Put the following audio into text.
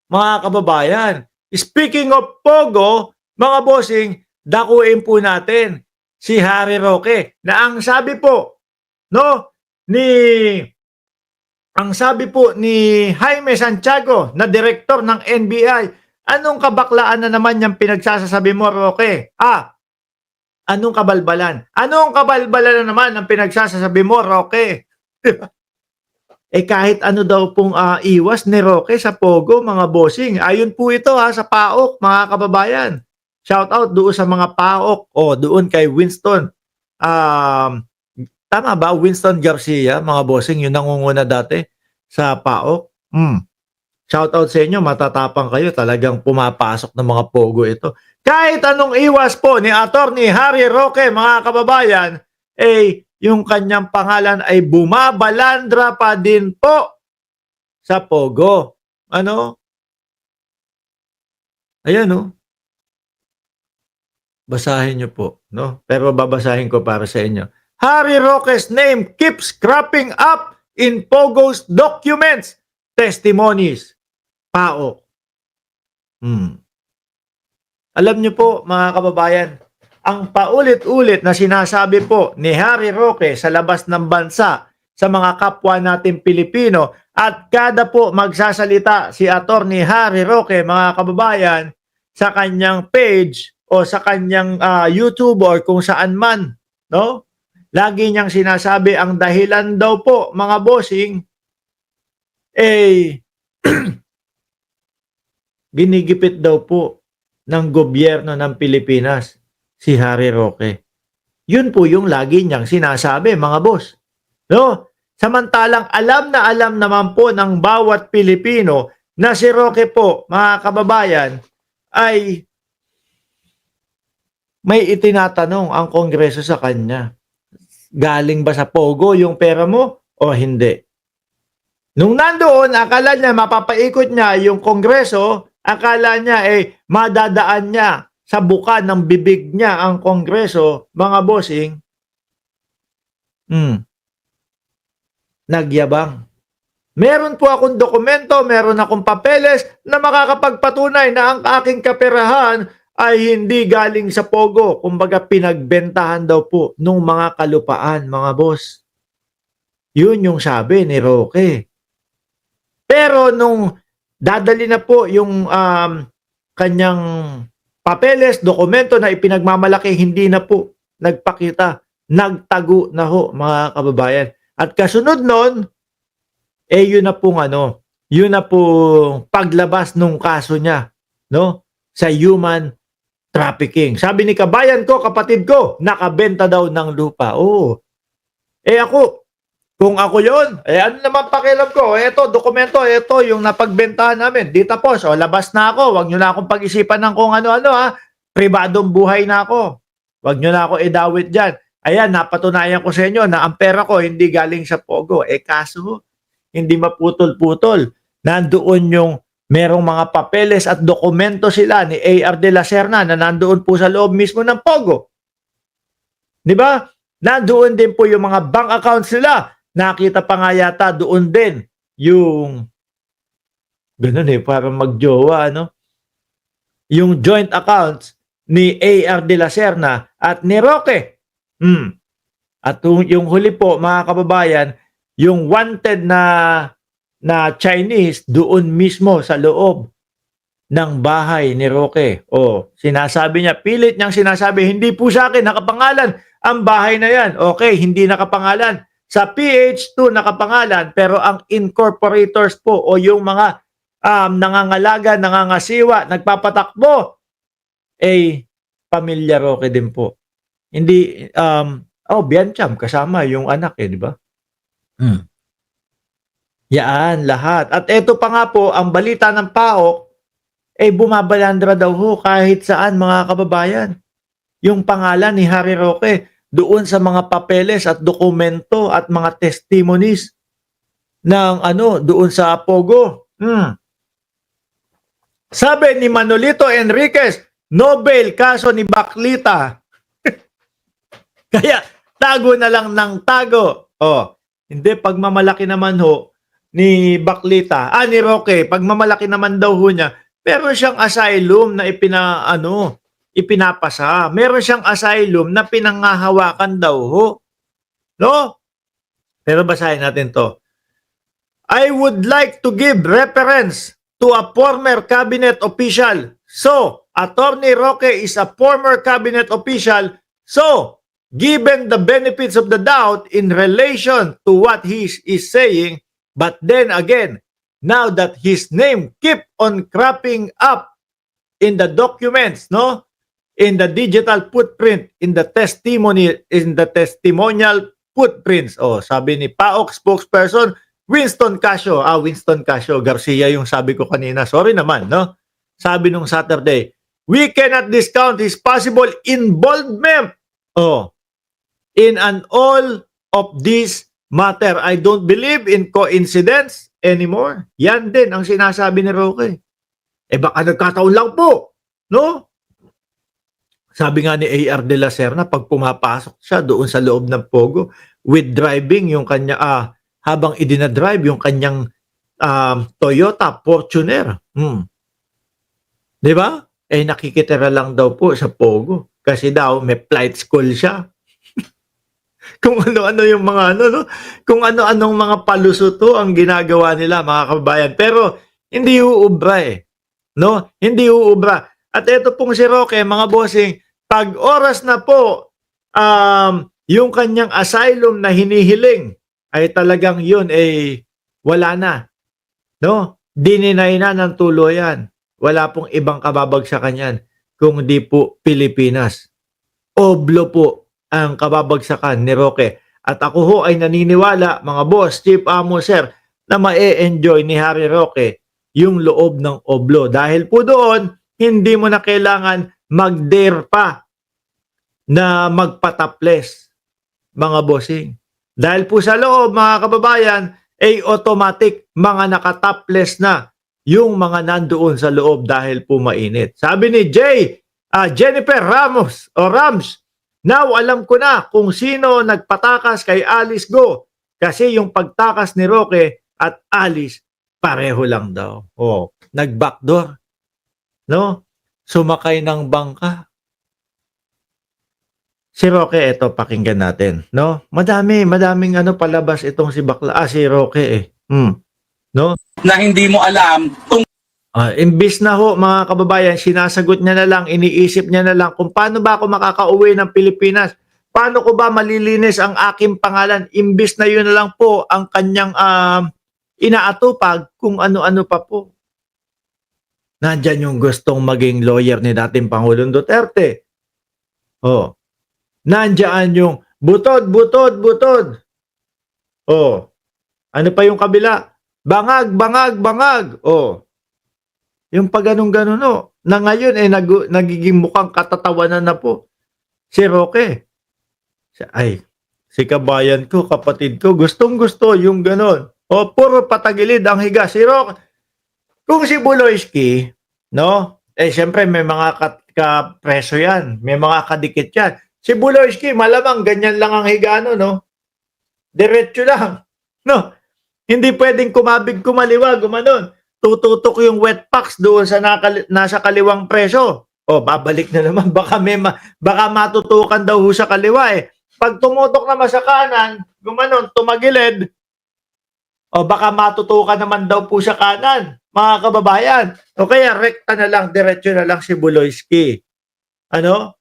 mga kababayan. Speaking of Pogo, mga bossing, dakuin po natin si Harry Roque na ang sabi po, no, ang sabi po ni Jaime Santiago na direktor ng NBI, anong kabaklaan na naman yung pinagsasasabi mo, Roque? Anong kabalbalan? Anong kabalbalan na naman ang pinagsasasabi mo, Roque? Kahit ano daw pong iwas ni Roque sa Pogo, mga bossing. Ayun po ito sa PAOK, mga kababayan. Shout out doon sa mga PAOK o doon kay Winston. Tama ba? Winston Garcia, mga bossing, yung nangunguna dati sa PAOK. Shout out sa inyo, matatapang kayo. Talagang pumapasok ng mga Pogo ito. Kahit anong iwas po ni Attorney Harry Roque, mga kababayan, yung kanyang pangalan ay bumabalandra pa din po sa Pogo. Ano? Ayan, no? Basahin nyo po, no? Pero babasahin ko para sa inyo. Harry Roque's name keeps cropping up in Pogo's documents, testimonies, PAOK. Alam nyo po, mga kababayan, ang paulit-ulit na sinasabi po ni Harry Roque sa labas ng bansa sa mga kapwa natin Pilipino at kada po magsasalita si Attorney Harry Roque, mga kababayan, sa kanyang page o sa kanyang YouTube or kung saan man, no? Lagi niyang sinasabi ang dahilan daw po, mga bossing, ginigipit daw po ng gobyerno ng Pilipinas si Harry Roque. Yun po yung lagi niyang sinasabi, mga boss. No? Samantalang alam na alam naman po ng bawat Pilipino na si Roque po, mga kababayan, ay may itinatanong ang Kongreso sa kanya. Galing ba sa Pogo yung pera mo o hindi? Nung nandoon, akala niya mapapaikot niya yung Kongreso, akala niya madadaan niya sa buka ng bibig niya ang Kongreso, mga bossing. Nagyabang. Meron po akong dokumento, meron akong papeles na makakapagpatunay na ang aking kaperahan ay hindi galing sa Pogo. Kumbaga pinagbentahan daw po nung mga kalupaan, mga boss. Yun yung sabi ni Roque. Pero nung dadali na po yung kanyang papeles, dokumento na ipinagmamalaki, hindi na po nagpakita. Nagtago na ho, mga kababayan. At kasunod nun, yun na pong yun na pong paglabas nung kaso niya, no? Sa human trafficking. Sabi ni kabayan ko, kapatid ko, nakabenta daw ng lupa. Oo. Ako, kung ako yun, ano naman pakialam ko? Ito, dokumento, ito yung napagbentahan namin. Di tapos, labas na ako. Huwag nyo na akong pag-isipan ng kung ano-ano, ha. Pribadong buhay na ako. Huwag nyo na ako idawit dyan. Ayan, napatunayan ko sa inyo na ang pera ko hindi galing sa Pogo. Kaso, hindi maputol-putol. Nandoon yung merong mga papeles at dokumento sila ni A.R. de la Serna na nandoon po sa loob mismo ng Pogo. Di ba? Nandoon din po yung mga bank accounts nila. Nakita pa nga yata doon din yung ganun parang magjowa, no? Yung joint accounts ni A.R. de la Serna at ni Roque. At yung huli po, mga kababayan, yung wanted na Chinese doon mismo sa loob ng bahay ni Roque. Sinasabi niya, pilit niyang sinasabi, hindi po sa akin nakapangalan ang bahay na yan. Okay, hindi nakapangalan. Sa PH2 nakapangalan, pero ang incorporators po o yung mga nangangalaga, nangangasiwa, nagpapatakbo, pamilya Roque din po. Hindi, Biancham, kasama yung anak di ba? Yan, lahat. At ito pa nga po, ang balita ng PAOK, bumabalandra daw ho kahit saan, mga kababayan. Yung pangalan ni Harry Roque, doon sa mga papeles at dokumento at mga testimonies ng doon sa Pogo. Sabi ni Manolito Enriquez, Nobel kaso ni Baklita. Kaya tago na lang ng tago. Hindi, pagmamalaki naman ho ni Baklita, ni Roque, pagmamalaki naman daw ho niya, meron siyang asylum na ipinapasa. Meron siyang asylum na pinangahawakan daw ho. No? Pero basahin natin to. I would like to give reference to a former cabinet official. So, Attorney Roque is a former cabinet official. So, given the benefits of the doubt in relation to what he is saying, but then again, now that his name keep on cropping up in the documents, no? In the digital footprint, in the testimonial footprints. Oh, sabi ni PAOK spokesperson Winston Casio. Winston Casio Garcia yung sabi ko kanina. Sorry naman, no? Sabi nung Saturday, we cannot discount his possible involvement in an all of this matter. I don't believe in coincidence anymore. Yan din ang sinasabi ni Roque. Baka nagkataon lang po, no? Sabi nga ni A.R. de la Serna, pag pumapasok siya doon sa loob ng Pogo, with driving yung kanya, habang idinadrive yung kanyang Toyota Fortuner. Di ba? Nakikitira lang daw po sa Pogo. Kasi daw, may flight school siya. Kung ano-ano yung mga no? Kung ano-anong mga palusuto ang ginagawa nila, mga kababayan. Pero, hindi uubra no? Hindi uubra. At ito pong si Roque, mga bossing, pag oras na po, yung kanyang asylum na hinihiling, ay talagang yun, wala na. No? Dininay na ng tuluyan. Wala pong ibang kababagsakan yan, kung di po Pilipinas. Oblo po ang kababagsakan ni Roque. At ako ho ay naniniwala, mga boss, chief amo, sir, na ma-enjoy ni Harry Roque yung loob ng oblo. Dahil po doon, hindi mo na kailangan mag-dare pa na magpataples, mga bossing. Dahil po sa loob, mga kababayan, automatic mga nakataples na yung mga nandoon sa loob dahil po mainit. Sabi ni Jennifer Ramos, now alam ko na kung sino nagpatakas kay Alice Go. Kasi yung pagtakas ni Roque at Alice, pareho lang daw. Nag-backdoor. No? Sumakay ng bangka. Si Roque, ito, pakinggan natin. No? Madaming palabas itong si Roque No? Na hindi mo alam kung imbis na ho, mga kababayan, sinasagot niya na lang, iniisip niya na lang kung paano ba ako makakauwi ng Pilipinas? Paano ko ba malilinis ang aking pangalan? Imbis na yun na lang po ang kanyang inaatupag kung ano-ano pa po. Nandyan yung gustong maging lawyer ni dating Pangulong Duterte. Nandyan yung butod. Ano pa yung kabila? Bangag. Yung pag ganun-ganun, na ngayon nagiging mukhang katatawanan na po. Si Roque. Si kabayan ko, kapatid ko, gustong-gusto yung ganun. Puro patagilid ang higa. Si Roque, kung si Buloyski, no? Siyempre may mga kapreso yan. May mga kadikit yan. Si Buloyski, malamang ganyan lang ang higa, no? Diretso lang. No? Hindi pwedeng kumabig kumaliwa, gumanon. Tututok yung wet packs doon sa nasa kaliwang preso. Babalik na naman. Baka matutukan daw sa kaliwa Pag tumutok naman sa kanan, gumanon, tumagilid, baka matutukan naman daw po sa kanan, mga kababayan. O kaya rekta na lang, diretso na lang si Buloyski. Ano?